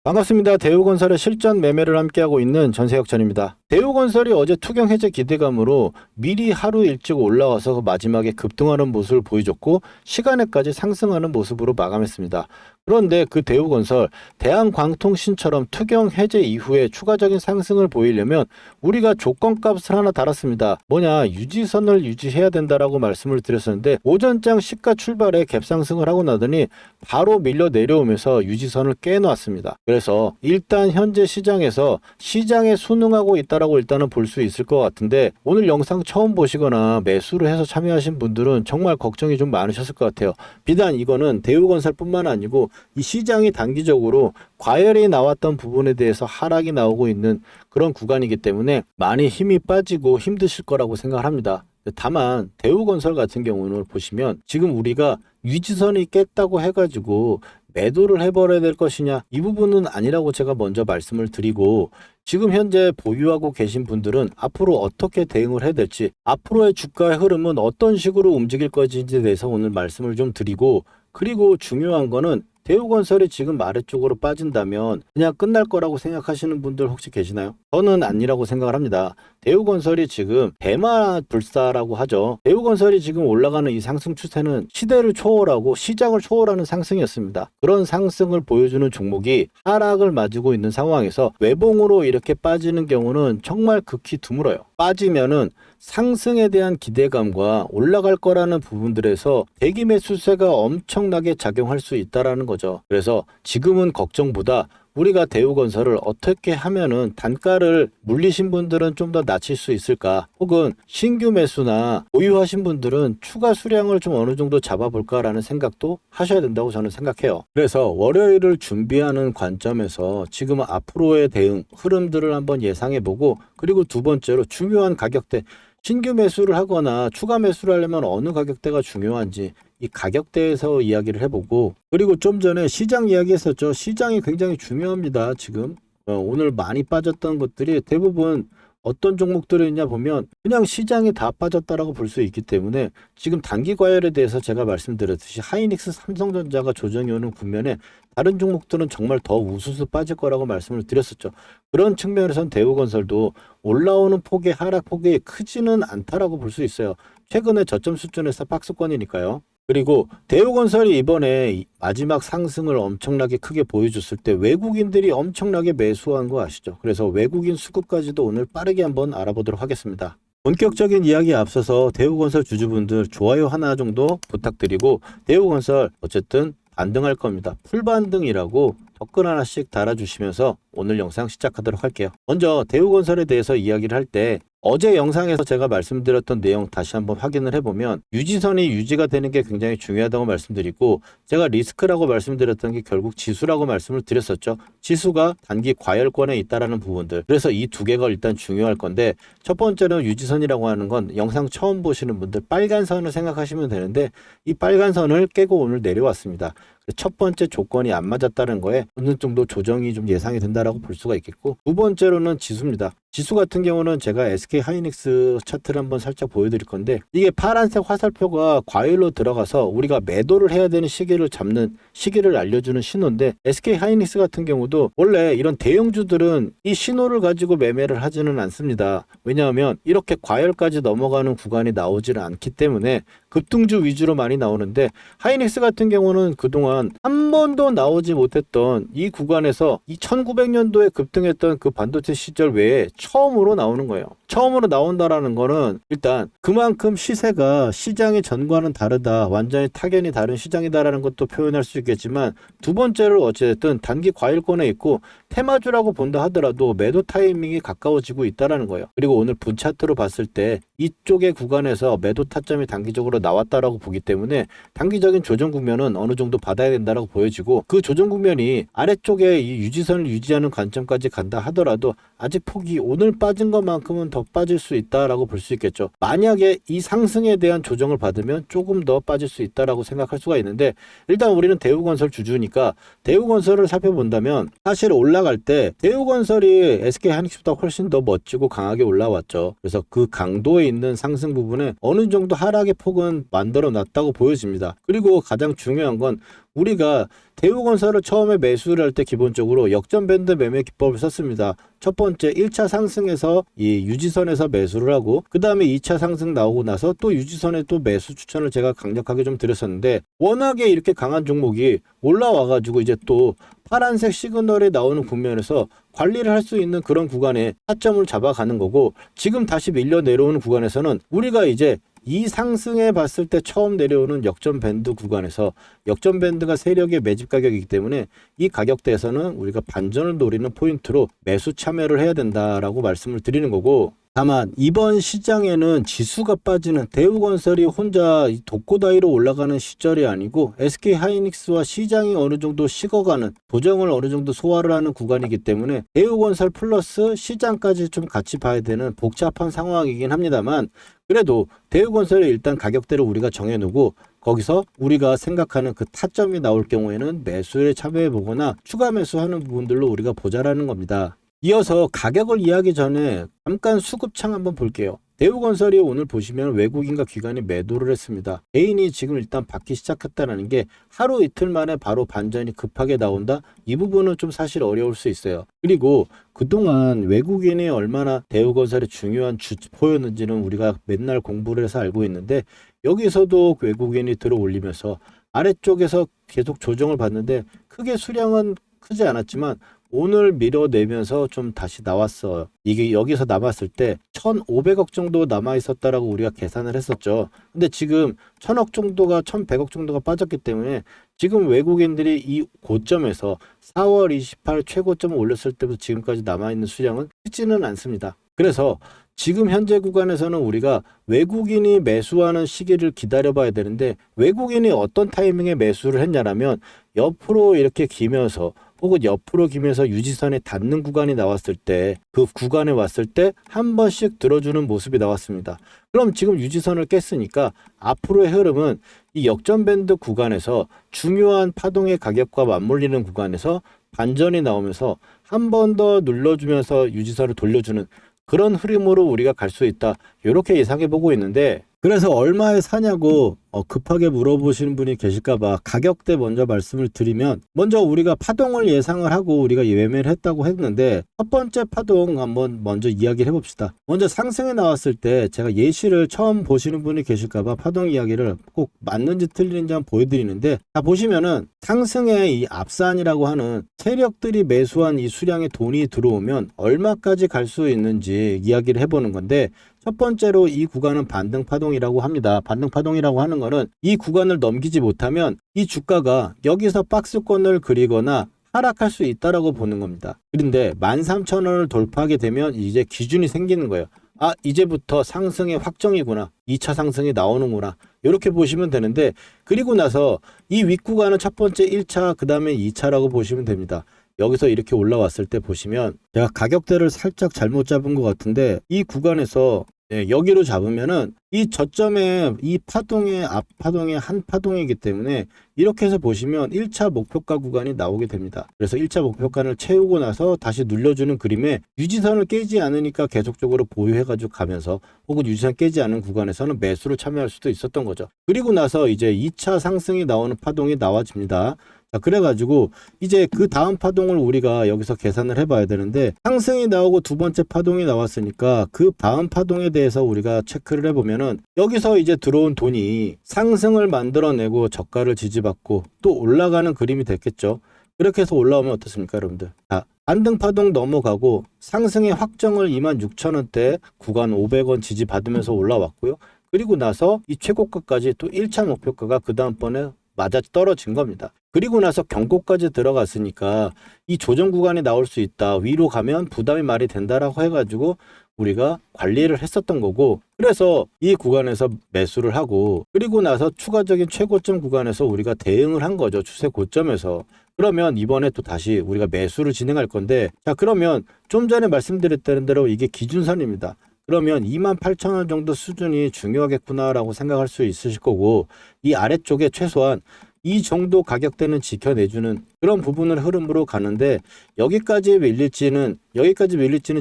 반갑습니다. 대우건설의 실전 매매를 함께하고 있는 전세혁전입니다. 대우건설이 어제 투경 해제 기대감으로 미리 하루 일찍 올라와서 마지막에 급등하는 모습을 보여줬고 시간에까지 상승하는 모습으로 마감했습니다. 그런데 그 대우건설, 대한광통신처럼 투경 해제 이후에 추가적인 상승을 보이려면 우리가 조건값을 하나 달았습니다. 뭐냐, 유지선을 유지해야 된다라고 말씀을 드렸었는데 오전장 시가 출발에 갭상승을 하고 나더니 바로 밀려 내려오면서 유지선을 깨놓았습니다. 그래서 일단 현재 시장에서 시장에 순응하고 있다라고 일단은 볼 수 있을 것 같은데, 오늘 영상 처음 보시거나 매수를 해서 참여하신 분들은 정말 걱정이 좀 많으셨을 것 같아요. 비단 이거는 대우건설뿐만 아니고 이 시장이 단기적으로 과열이 나왔던 부분에 대해서 하락이 나오고 있는 그런 구간이기 때문에 많이 힘이 빠지고 힘드실 거라고 생각을 합니다. 다만 대우건설 같은 경우는 보시면 지금 우리가 유지선이 깼다고 해가지고 매도를 해버려야 될 것이냐, 이 부분은 아니라고 제가 먼저 말씀을 드리고, 지금 현재 보유하고 계신 분들은 앞으로 어떻게 대응을 해야 될지, 앞으로의 주가의 흐름은 어떤 식으로 움직일 것인지에 대해서 오늘 말씀을 좀 드리고, 그리고 중요한 거는 대우건설이 지금 아래쪽으로 빠진다면 그냥 끝날 거라고 생각하시는 분들 혹시 계시나요? 저는 아니라고 생각을 합니다. 대우건설이 지금 대마불사라고 하죠. 대우건설이 지금 올라가는 이 상승 추세는 시대를 초월하고 시장을 초월하는 상승이었습니다. 그런 상승을 보여주는 종목이 하락을 맞고 있는 상황에서 외봉으로 이렇게 빠지는 경우는 정말 극히 드물어요. 빠지면은 상승에 대한 기대감과 올라갈 거라는 부분들에서 대기 매수세가 엄청나게 작용할 수 있다라는 거죠. 그래서 지금은 걱정보다 우리가 대우건설을 어떻게 하면은 단가를 물리신 분들은 좀 더 낮출 수 있을까, 혹은 신규 매수나 보유하신 분들은 추가 수량을 좀 어느 정도 잡아볼까라는 생각도 하셔야 된다고 저는 생각해요. 그래서 월요일을 준비하는 관점에서 지금 앞으로의 대응 흐름들을 한번 예상해보고, 그리고 두 번째로 중요한 가격대, 신규 매수를 하거나 추가 매수를 하려면 어느 가격대가 중요한지 이 가격대에서 이야기를 해보고, 그리고 좀 전에 시장 이야기했었죠. 시장이 굉장히 중요합니다. 지금 오늘 많이 빠졌던 것들이 대부분 어떤 종목들이 있냐 보면 그냥 시장이 다 빠졌다라고 볼 수 있기 때문에, 지금 단기 과열에 대해서 제가 말씀드렸듯이 하이닉스, 삼성전자가 조정이 오는 국면에 다른 종목들은 정말 더 우수수 빠질 거라고 말씀을 드렸었죠. 그런 측면에선 대우건설도 올라오는 폭의 하락 폭이 크지는 않다라고 볼 수 있어요. 최근에 저점 수준에서 박스권이니까요. 그리고 대우건설이 이번에 마지막 상승을 엄청나게 크게 보여줬을 때 외국인들이 엄청나게 매수한 거 아시죠? 그래서 외국인 수급까지도 오늘 빠르게 한번 알아보도록 하겠습니다. 본격적인 이야기에 앞서서 대우건설 주주분들 좋아요 하나 정도 부탁드리고, 대우건설 어쨌든 반등할 겁니다. 풀반등이라고 댓글 하나씩 달아주시면서 오늘 영상 시작하도록 할게요. 먼저 대우건설에 대해서 이야기를 할 때 어제 영상에서 제가 말씀드렸던 내용 다시 한번 확인을 해보면 유지선이 유지가 되는 게 굉장히 중요하다고 말씀드리고, 제가 리스크라고 말씀드렸던 게 결국 지수라고 말씀을 드렸었죠. 지수가 단기 과열권에 있다라는 부분들, 그래서 이 두 개가 일단 중요할 건데, 첫 번째는 유지선이라고 하는 건 영상 처음 보시는 분들 빨간 선을 생각하시면 되는데, 이 빨간 선을 깨고 오늘 내려왔습니다. 첫 번째 조건이 안 맞았다는 거에 어느 정도 조정이 좀 예상이 된다라고 볼 수가 있겠고, 두 번째로는 지수입니다. 지수 같은 경우는 제가 SK 하이닉스 차트를 한번 살짝 보여드릴 건데, 이게 파란색 화살표가 과열로 들어가서 우리가 매도를 해야 되는 시기를 잡는, 시기를 알려주는 신호인데, SK 하이닉스 같은 경우도 원래 이런 대형주들은 이 신호를 가지고 매매를 하지는 않습니다. 왜냐하면 이렇게 과열까지 넘어가는 구간이 나오지는 않기 때문에 급등주 위주로 많이 나오는데, 하이닉스 같은 경우는 그동안 한 번도 나오지 못했던 이 구간에서 이 1900년도에 급등했던 그 반도체 시절 외에 처음으로 나오는 거예요. 처음으로 나온다라는 거는 일단 그만큼 시세가 시장의 전과는 다르다, 완전히 타견이 다른 시장이다라는 것도 표현할 수 있겠지만, 두 번째로 어쨌든 단기 과열권에 있고 테마주라고 본다 하더라도 매도 타이밍이 가까워지고 있다라는 거예요. 그리고 오늘 분 차트로 봤을 때 이쪽의 구간에서 매도 타점이 단기적으로 나왔다라고 보기 때문에 단기적인 조정 국면은 어느 정도 받아야 된다라고 보여지고, 그 조정 국면이 아래쪽에 이 유지선을 유지하는 관점까지 간다 하더라도 아직 폭이 오늘 빠진 것만큼은 더 빠질 수 있다라고 볼 수 있겠죠. 만약에 이 상승에 대한 조정을 받으면 조금 더 빠질 수 있다라고 생각할 수가 있는데, 일단 우리는 대우건설 주주니까 대우건설을 살펴본다면 사실 올라갈 때 대우건설이 SK 하이닉스보다 훨씬 더 멋지고 강하게 올라왔죠. 그래서 그 강도에 있는 상승 부분에 어느 정도 하락의 폭은 만들어 놨다고 보여집니다. 그리고 가장 중요한 건 우리가 대우건설을 처음에 매수를 할 때 기본적으로 역전밴드 매매 기법을 썼습니다. 첫 번째 1차 상승에서 이 유지선에서 매수를 하고 그 다음에 2차 상승 나오고 나서 또 유지선에 또 매수 추천을 제가 강력하게 좀 드렸었는데, 워낙에 이렇게 강한 종목이 올라와가지고 이제 또 파란색 시그널이 나오는 국면에서 관리를 할 수 있는 그런 구간에 타점을 잡아가는 거고, 지금 다시 밀려 내려오는 구간에서는 우리가 이제 이 상승에 봤을 때 처음 내려오는 역전 밴드 구간에서, 역전 밴드가 세력의 매집 가격이기 때문에 이 가격대에서는 우리가 반전을 노리는 포인트로 매수 참여를 해야 된다라고 말씀을 드리는 거고, 다만 이번 시장에는 지수가 빠지는, 대우건설이 혼자 독고다이로 올라가는 시절이 아니고 SK하이닉스와 시장이 어느 정도 식어가는, 도정을 어느 정도 소화를 하는 구간이기 때문에 대우건설 플러스 시장까지 좀 같이 봐야 되는 복잡한 상황이긴 합니다만, 그래도 대우건설의 일단 가격대를 우리가 정해놓고 거기서 우리가 생각하는 그 타점이 나올 경우에는 매수에 참여해 보거나 추가 매수하는 부분들로 우리가 보자라는 겁니다. 이어서 가격을 이야기 전에 잠깐 수급창 한번 볼게요. 대우건설이 오늘 보시면 외국인과 기관이 매도를 했습니다. 개인이 지금 일단 받기 시작했다는 게 하루 이틀 만에 바로 반전이 급하게 나온다? 이 부분은 좀 사실 어려울 수 있어요. 그리고 그동안 외국인이 얼마나 대우건설의 중요한 주포였는지는 우리가 맨날 공부를 해서 알고 있는데, 여기서도 외국인이 들어 올리면서 아래쪽에서 계속 조정을 받는데 크게 수량은 크지 않았지만 오늘 밀어내면서 좀 다시 나왔어요. 이게 여기서 남았을 때 1,500억 정도 남아 있었다라고 우리가 계산을 했었죠. 근데 지금 1,000억 정도가 1,100억 정도가 빠졌기 때문에 지금 외국인들이 이 고점에서 4월 28일 최고점을 올렸을 때부터 지금까지 남아있는 수량은 크지는 않습니다. 그래서 지금 현재 구간에서는 우리가 외국인이 매수하는 시기를 기다려봐야 되는데, 외국인이 어떤 타이밍에 매수를 했냐라면 옆으로 이렇게 기면서 혹은 옆으로 기면서 유지선에 닿는 구간이 나왔을 때, 그 구간에 왔을 때 한 번씩 들어주는 모습이 나왔습니다. 그럼 지금 유지선을 깼으니까 앞으로의 흐름은 이 역전밴드 구간에서 중요한 파동의 가격과 맞물리는 구간에서 반전이 나오면서 한 번 더 눌러주면서 유지선을 돌려주는 그런 흐름으로 우리가 갈 수 있다, 이렇게 예상해 보고 있는데, 그래서 얼마에 사냐고 급하게 물어보시는 분이 계실까봐 가격대 먼저 말씀을 드리면, 먼저 우리가 파동을 예상을 하고 우리가 매매를 했다고 했는데, 첫 번째 파동 한번 먼저 이야기를 해봅시다. 먼저 상승에 나왔을 때 제가 예시를 처음 보시는 분이 계실까봐 파동 이야기를 꼭 맞는지 틀리는지 한번 보여드리는데, 자 보시면은 상승의 이 앞산이라고 하는 세력들이 매수한 이 수량의 돈이 들어오면 얼마까지 갈 수 있는지 이야기를 해보는 건데, 첫 번째로 이 구간은 반등파동이라고 합니다. 반등파동이라고 하는 거는 이 구간을 넘기지 못하면 이 주가가 여기서 박스권을 그리거나 하락할 수 있다라고 보는 겁니다. 그런데 13,000원을 돌파하게 되면 이제 기준이 생기는 거예요. 아, 이제부터 상승의 확정이구나. 2차 상승이 나오는구나. 이렇게 보시면 되는데, 그리고 나서 이 윗구간은 첫 번째 1차, 그 다음에 2차라고 보시면 됩니다. 여기서 이렇게 올라왔을 때 보시면 제가 가격대를 살짝 잘못 잡은 것 같은데, 이 구간에서 여기로 잡으면은 이 저점에 이 파동의 앞 파동의 한 파동이기 때문에 이렇게 해서 보시면 1차 목표가 구간이 나오게 됩니다. 그래서 1차 목표가를 채우고 나서 다시 눌려주는 그림에 유지선을 깨지 않으니까 계속적으로 보유해가지고 가면서, 혹은 유지선 깨지 않은 구간에서는 매수를 참여할 수도 있었던 거죠. 그리고 나서 이제 2차 상승이 나오는 파동이 나와집니다. 자, 그래가지고 이제 그 다음 파동을 우리가 여기서 계산을 해봐야 되는데, 상승이 나오고 두 번째 파동이 나왔으니까 그 다음 파동에 대해서 우리가 체크를 해보면은, 여기서 이제 들어온 돈이 상승을 만들어내고 저가를 지지받고 또 올라가는 그림이 됐겠죠. 이렇게 해서 올라오면 어떻습니까, 여러분들? 자, 반등 파동 넘어가고 상승의 확정을 26,000원대 구간 500원 지지받으면서 올라왔고요. 그리고 나서 이 최고가까지 또 1차 목표가가 그 다음번에 맞아 떨어진 겁니다. 그리고 나서 경고까지 들어갔으니까 이 조정 구간이 나올 수 있다, 위로 가면 부담이 말이 된다라고 해가지고 우리가 관리를 했었던 거고, 그래서 이 구간에서 매수를 하고, 그리고 나서 추가적인 최고점 구간에서 우리가 대응을 한 거죠. 추세 고점에서. 그러면 이번에 또 다시 우리가 매수를 진행할 건데, 자 그러면 좀 전에 말씀드렸다는 대로 이게 기준선입니다. 그러면 28,000원 정도 수준이 중요하겠구나라고 생각할 수 있으실 거고, 이 아래쪽에 최소한 이 정도 가격대는 지켜내주는 그런 부분을 흐름으로 가는데, 여기까지 밀릴지는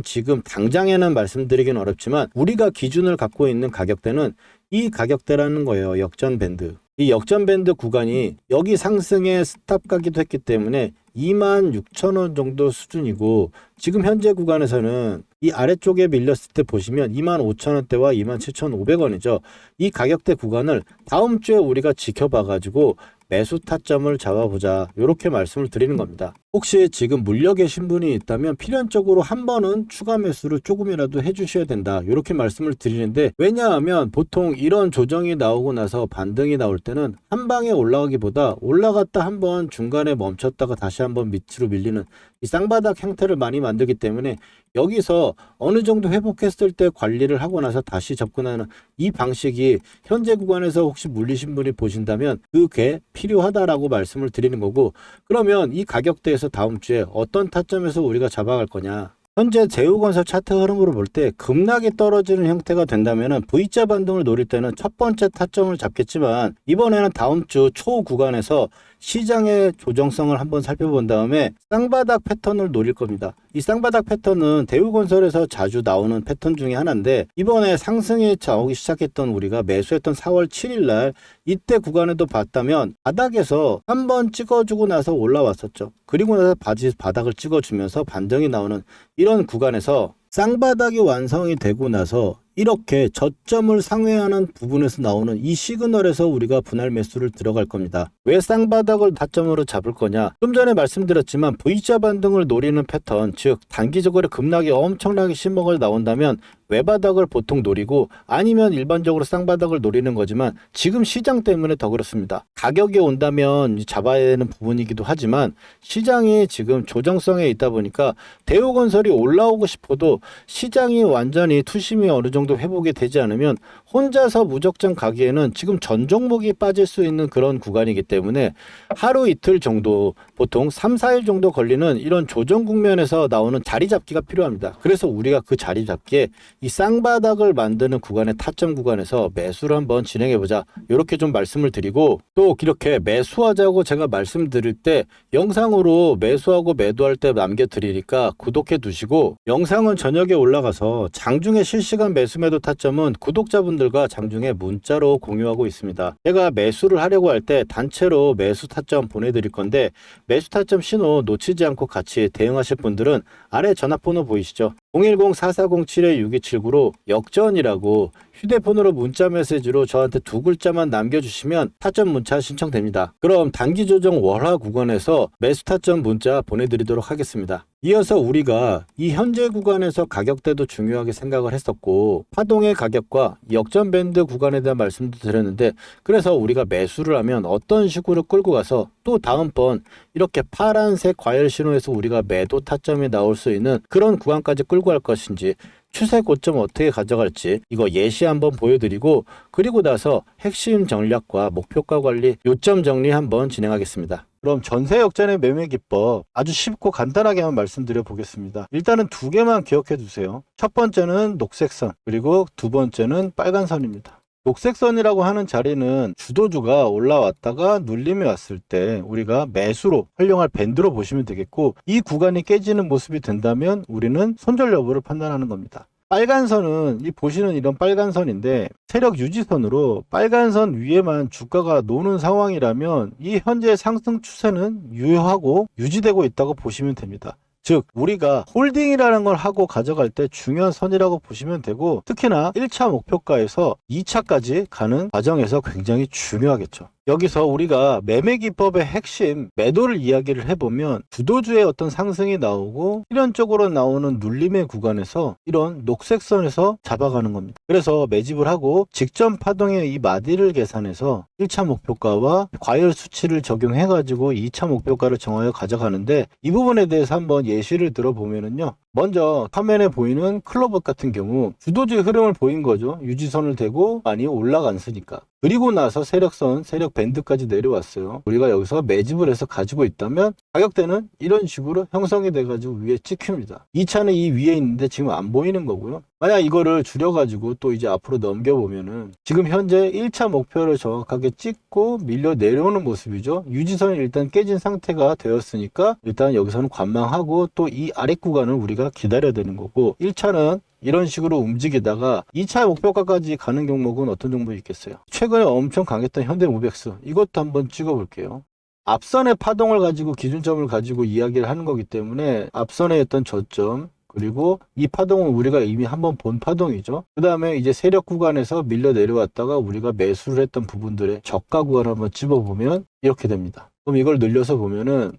지금 당장에는 말씀드리긴 어렵지만, 우리가 기준을 갖고 있는 가격대는 이 가격대라는 거예요. 역전 밴드. 이 역전 밴드 구간이 여기 상승에 스탑 가기도 했기 때문에 26,000원 정도 수준이고, 지금 현재 구간에서는 이 아래쪽에 밀렸을 때 보시면 25,000원대와 27,500원이죠. 이 가격대 구간을 다음 주에 우리가 지켜봐 가지고 매수 타점을 잡아보자, 이렇게 말씀을 드리는 겁니다. 혹시 지금 물려 계신 분이 있다면 필연적으로 한 번은 추가 매수를 조금이라도 해주셔야 된다, 이렇게 말씀을 드리는데, 왜냐하면 보통 이런 조정이 나오고 나서 반등이 나올 때는 한 방에 올라가기보다 올라갔다 한번 중간에 멈췄다가 다시 한번 밑으로 밀리는 이 쌍바닥 형태를 많이 만들기 때문에, 여기서 어느 정도 회복했을 때 관리를 하고 나서 다시 접근하는 이 방식이 현재 구간에서 혹시 물리신 분이 보신다면 그게 필요하다라고 말씀을 드리는 거고, 그러면 이 가격대에서 다음 주에 어떤 타점에서 우리가 잡아갈 거냐. 현재 제휴건설 차트 흐름으로 볼 때 급락이 떨어지는 형태가 된다면 V자 반등을 노릴 때는 첫 번째 타점을 잡겠지만, 이번에는 다음 주 초 구간에서 시장의 조정성을 한번 살펴본 다음에 쌍바닥 패턴을 노릴 겁니다. 이 쌍바닥 패턴은 대우건설에서 자주 나오는 패턴 중에 하나인데, 이번에 상승이 나오기 시작했던 우리가 매수했던 4월 7일 날 이때 구간에도 봤다면 바닥에서 한번 찍어주고 나서 올라왔었죠. 그리고 나서 바닥을 찍어주면서 반등이 나오는 이런 구간에서 쌍바닥이 완성이 되고 나서 이렇게 저점을 상회하는 부분에서 나오는 이 시그널에서 우리가 분할 매수를 들어갈 겁니다. 왜 쌍바닥을 타점으로 잡을 거냐? 좀 전에 말씀드렸지만 V자 반등을 노리는 패턴, 즉 단기적으로 급락이 엄청나게 심하게 나온다면 외바닥을 보통 노리고, 아니면 일반적으로 쌍바닥을 노리는 거지만 지금 시장 때문에 더 그렇습니다. 가격이 온다면 잡아야 되는 부분이기도 하지만 시장이 지금 조정성에 있다 보니까 대우건설이 올라오고 싶어도 시장이 완전히 투심이 어느 정도 회복이 되지 않으면 혼자서 무적정 가기에는 지금 전 종목이 빠질 수 있는 그런 구간이기 때문에 하루 이틀 정도, 보통 3, 4일 정도 걸리는 이런 조정 국면에서 나오는 자리 잡기가 필요합니다. 그래서 우리가 그 자리 잡기에 이 쌍바닥을 만드는 구간의 타점 구간에서 매수를 한번 진행해보자, 이렇게 좀 말씀을 드리고, 또 이렇게 매수하자고 제가 말씀드릴 때 영상으로 매수하고 매도할 때 남겨드리니까 구독해 두시고, 영상은 저녁에 올라가서 장중에 실시간 매수 매도 타점은 구독자분들과 장중에 문자로 공유하고 있습니다. 제가 매수를 하려고 할 때 단체로 매수 타점 보내드릴 건데, 매수 타점 신호 놓치지 않고 같이 대응하실 분들은 아래 전화번호 보이시죠? 010-4407-6279로 역전이라고 휴대폰으로 문자 메시지로 저한테 두 글자만 남겨주시면 타점 문자 신청됩니다. 그럼 단기 조정 월하 구간에서 매수 타점 문자 보내드리도록 하겠습니다. 이어서 우리가 이 현재 구간에서 가격대도 중요하게 생각을 했었고, 파동의 가격과 역전 밴드 구간에 대한 말씀도 드렸는데, 그래서 우리가 매수를 하면 어떤 식으로 끌고 가서 또 다음번 이렇게 파란색 과열 신호에서 우리가 매도 타점이 나올 수 있는 그런 구간까지 끌고 갈 것인지, 추세 고점 어떻게 가져갈지 이거 예시 한번 보여드리고, 그리고 나서 핵심 전략과 목표가 관리, 요점 정리 한번 진행하겠습니다. 그럼 전세 역전의 매매 기법 아주 쉽고 간단하게 한번 말씀드려 보겠습니다. 일단은 두 개만 기억해 두세요. 첫 번째는 녹색선, 그리고 두 번째는 빨간선입니다. 녹색선이라고 하는 자리는 주도주가 올라왔다가 눌림이 왔을 때 우리가 매수로 활용할 밴드로 보시면 되겠고, 이 구간이 깨지는 모습이 된다면 우리는 손절 여부를 판단하는 겁니다. 빨간선은 이 보시는 이런 빨간선인데, 세력 유지선으로 빨간선 위에만 주가가 노는 상황이라면 이 현재 상승 추세는 유효하고 유지되고 있다고 보시면 됩니다. 즉 우리가 홀딩이라는 걸 하고 가져갈 때 중요한 선이라고 보시면 되고, 특히나 1차 목표가에서 2차까지 가는 과정에서 굉장히 중요하겠죠. 여기서 우리가 매매 기법의 핵심 매도를 이야기를 해보면, 주도주의 어떤 상승이 나오고 필연적으로 나오는 눌림의 구간에서 이런 녹색선에서 잡아가는 겁니다. 그래서 매집을 하고 직전 파동의 이 마디를 계산해서 1차 목표가와 과열 수치를 적용해 가지고 2차 목표가를 정하여 가져가는데, 이 부분에 대해서 한번 예시를 들어보면은요, 먼저 화면에 보이는 클로버 같은 경우 주도주의 흐름을 보인 거죠. 유지선을 대고 많이 올라갔으니까. 그리고 나서 세력선, 세력 밴드까지 내려왔어요. 우리가 여기서 매집을 해서 가지고 있다면 가격대는 이런 식으로 형성이 돼가지고 위에 찍힙니다. 2차는 이 위에 있는데 지금 안 보이는 거고요. 만약 이거를 줄여가지고 또 이제 앞으로 넘겨보면은 지금 현재 1차 목표를 정확하게 찍고 밀려 내려오는 모습이죠. 유지선이 일단 깨진 상태가 되었으니까 일단 여기서는 관망하고 또 이 아래 구간을 우리가 기다려야 되는 거고, 1차는 이런 식으로 움직이다가 2차 목표가까지 가는 종목은 어떤 종목이 있겠어요? 최근에 엄청 강했던 현대모백스, 이것도 한번 찍어볼게요. 앞선의 파동을 가지고 기준점을 가지고 이야기를 하는 거기 때문에 앞선에 있던 저점, 그리고 이 파동은 우리가 이미 한번 본 파동이죠. 그 다음에 이제 세력 구간에서 밀려 내려왔다가 우리가 매수를 했던 부분들의 저가 구간을 한번 집어보면 이렇게 됩니다. 그럼 이걸 늘려서 보면은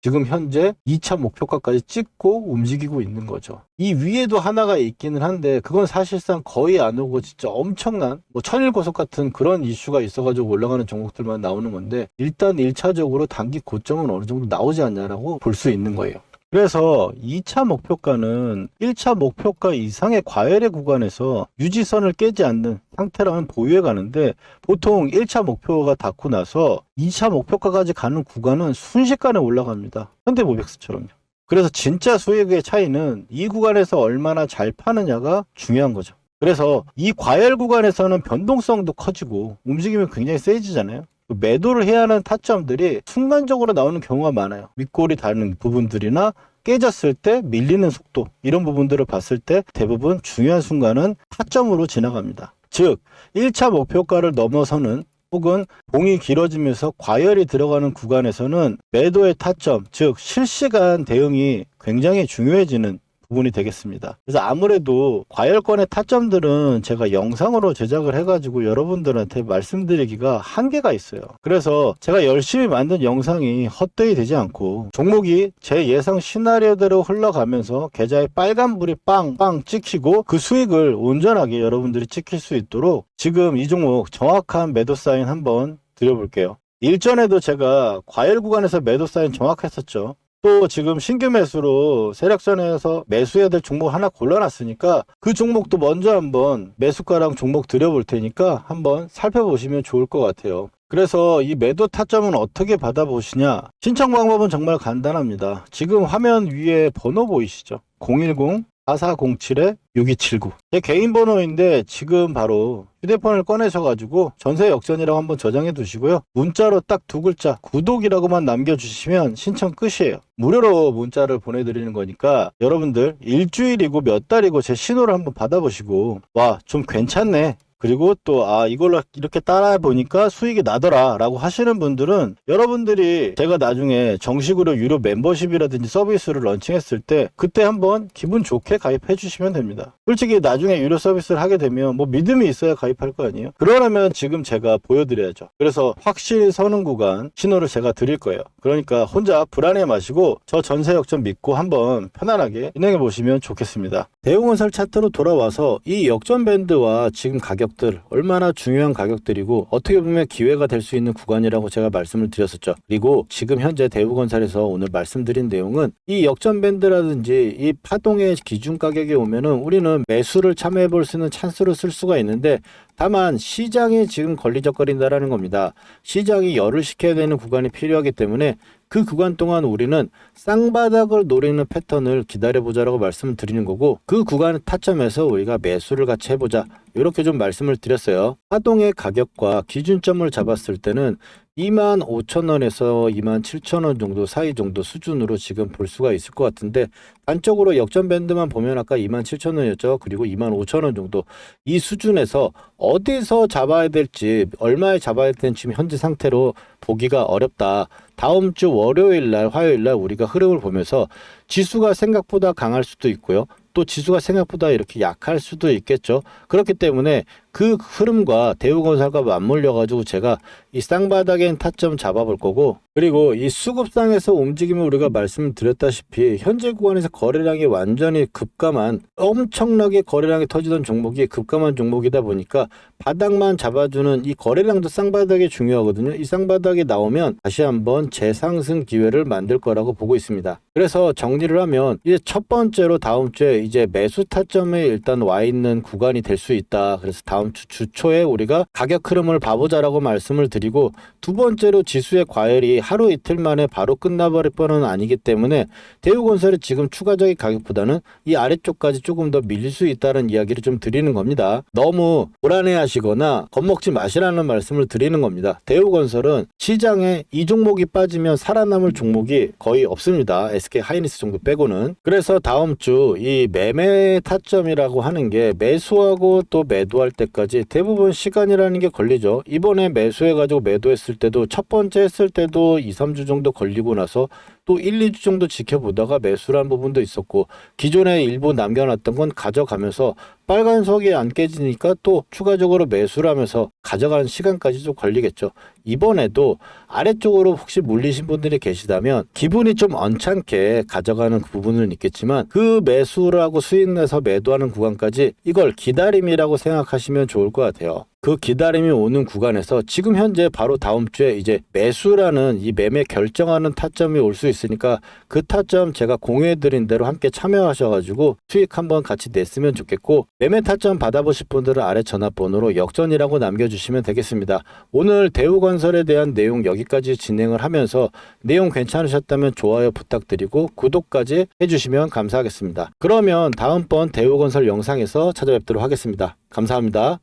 지금 현재 2차 목표가까지 찍고 움직이고 있는 거죠. 이 위에도 하나가 있기는 한데 그건 사실상 거의 안 오고 진짜 엄청난 천일고속 같은 그런 이슈가 있어가지고 올라가는 종목들만 나오는 건데, 일단 1차적으로 단기 고점은 어느 정도 나오지 않냐라고 볼 수 있는 거예요. 그래서 2차 목표가는 1차 목표가 이상의 과열의 구간에서 유지선을 깨지 않는 상태라면 보유해 가는데, 보통 1차 목표가 닿고 나서 2차 목표가까지 가는 구간은 순식간에 올라갑니다. 현대모백스처럼요. 그래서 진짜 수익의 차이는 이 구간에서 얼마나 잘 파느냐가 중요한 거죠. 그래서 이 과열 구간에서는 변동성도 커지고 움직임이 굉장히 세지잖아요. 매도를 해야 하는 타점들이 순간적으로 나오는 경우가 많아요. 윗골이 닿는 부분들이나 깨졌을 때 밀리는 속도, 이런 부분들을 봤을 때 대부분 중요한 순간은 타점으로 지나갑니다. 즉 1차 목표가를 넘어서는 혹은 봉이 길어지면서 과열이 들어가는 구간에서는 매도의 타점, 즉 실시간 대응이 굉장히 중요해지는 부분이 되겠습니다. 그래서 아무래도 과열권의 타점들은 제가 영상으로 제작을 해가지고 여러분들한테 말씀드리기가 한계가 있어요. 그래서 제가 열심히 만든 영상이 헛되이 되지 않고 종목이 제 예상 시나리오대로 흘러가면서 계좌에 빨간불이 빵빵 찍히고 그 수익을 온전하게 여러분들이 찍힐 수 있도록 지금 이 종목 정확한 매도 사인 한번 드려볼게요. 일전에도 제가 과열 구간에서 매도 사인 정확했었죠. 또 지금 신규 매수로 세력선에서 매수해야 될 종목 하나 골라놨으니까 그 종목도 먼저 한번 매수가랑 종목 드려볼 테니까 한번 살펴보시면 좋을 것 같아요. 그래서 이 매도 타점은 어떻게 받아보시냐? 신청 방법은 정말 간단합니다. 지금 화면 위에 번호 보이시죠? 010-4407-6279. 제 개인 번호인데 지금 바로 휴대폰을 꺼내셔가지고 전세 역전이라고 한번 저장해 두시고요. 문자로 딱 두 글자 구독이라고만 남겨주시면 신청 끝이에요. 무료로 문자를 보내드리는 거니까 여러분들 일주일이고 몇 달이고 제 신호를 한번 받아보시고 와, 좀 괜찮네, 그리고 또 이걸로 이렇게 따라 보니까 수익이 나더라 라고 하시는 분들은 여러분들이 제가 나중에 정식으로 유료 멤버십이라든지 서비스를 런칭했을 때 그때 한번 기분 좋게 가입해 주시면 됩니다. 솔직히 나중에 유료 서비스를 하게 되면 믿음이 있어야 가입할 거 아니에요. 그러려면 지금 제가 보여드려야죠. 그래서 확실히 서는 구간 신호를 제가 드릴 거예요. 그러니까 혼자 불안해 마시고 저 전세 역전 믿고 한번 편안하게 진행해 보시면 좋겠습니다. 대우건설 차트로 돌아와서 이 역전 밴드와 지금 가격들 얼마나 중요한 가격들이고 어떻게 보면 기회가 될 수 있는 구간이라고 제가 말씀을 드렸었죠. 그리고 지금 현재 대우건설에서 오늘 말씀드린 내용은 이 역전 밴드라든지 이 파동의 기준 가격이 오면은 우리는 매수를 참여해 볼 수 있는 찬스로 쓸 수가 있는데, 다만 시장이 지금 걸리적거린다라는 겁니다. 시장이 열을 식혀야 되는 구간이 필요하기 때문에 그 구간 동안 우리는 쌍바닥을 노리는 패턴을 기다려보자라고 말씀을 드리는 거고, 그 구간 타점에서 우리가 매수를 같이 해보자, 이렇게 좀 말씀을 드렸어요. 파동의 가격과 기준점을 잡았을 때는 25,000원에서 27,000원 정도 사이 정도 수준으로 지금 볼 수가 있을 것 같은데, 단적으로 역전 밴드만 보면 아까 27,000원이었죠. 그리고 25,000원 정도 이 수준에서 어디서 잡아야 될지, 얼마에 잡아야 될지 지금 현재 상태로 보기가 어렵다. 다음 주 월요일 날, 화요일 날 우리가 흐름을 보면서 지수가 생각보다 강할 수도 있고요. 또 지수가 생각보다 이렇게 약할 수도 있겠죠. 그렇기 때문에 그 흐름과 대우건설과 맞물려 가지고 제가 이 쌍바닥엔 타점 잡아볼 거고, 그리고 이 수급상에서 움직임을 우리가 말씀드렸다시피 현재 구간에서 거래량이 완전히 급감한, 엄청나게 거래량이 터지던 종목이 급감한 종목이다 보니까 바닥만 잡아주는 이 거래량도 쌍바닥이 중요하거든요. 이 쌍바닥이 나오면 다시 한번 재상승 기회를 만들 거라고 보고 있습니다. 그래서 정리를 하면 이제 첫 번째로 다음 주에 이제 매수 타점에 일단 와 있는 구간이 될 수 있다. 그래서 다음 다음 주 주초에 우리가 가격 흐름을 봐보자라고 말씀을 드리고, 두 번째로 지수의 과열이 하루 이틀 만에 바로 끝나버릴 뻔은 아니기 때문에 대우건설이 지금 추가적인 가격보다는 이 아래쪽까지 조금 더 밀릴 수 있다는 이야기를 좀 드리는 겁니다. 너무 불안해하시거나 겁먹지 마시라는 말씀을 드리는 겁니다. 대우건설은 시장에 이 종목이 빠지면 살아남을 종목이 거의 없습니다. SK 하이닉스 정도 빼고는. 그래서 다음 주 이 매매 타점이라고 하는 게 매수하고 또 매도할 때까지 대부분 시간이라는 게 걸리죠. 이번에 매수해가지고 매도했을 때도 첫 번째 했을 때도 2, 3주 정도 걸리고 나서 또 1, 2주 정도 지켜보다가 매수란 부분도 있었고, 기존에 일부 남겨놨던 건 가져가면서 빨간석이 안 깨지니까 또 추가적으로 매수를 하면서 가져가는 시간까지 좀 걸리겠죠. 이번에도 아래쪽으로 혹시 물리신 분들이 계시다면 기분이 좀 언짢게 가져가는 그 부분은 있겠지만, 그 매수를 하고 수익 내서 매도하는 구간까지 이걸 기다림이라고 생각하시면 좋을 것 같아요. 그 기다림이 오는 구간에서 지금 현재 바로 다음 주에 이제 매수라는 이 매매 결정하는 타점이 올 수 있으니까, 그 타점 제가 공유해드린 대로 함께 참여하셔가지고 수익 한번 같이 냈으면 좋겠고, 매매 타점 받아보실 분들은 아래 전화번호로 역전이라고 남겨주시면 되겠습니다. 오늘 대우건설에 대한 내용 여기까지 진행을 하면서 내용 괜찮으셨다면 좋아요 부탁드리고 구독까지 해주시면 감사하겠습니다. 그러면 다음번 대우건설 영상에서 찾아뵙도록 하겠습니다. 감사합니다.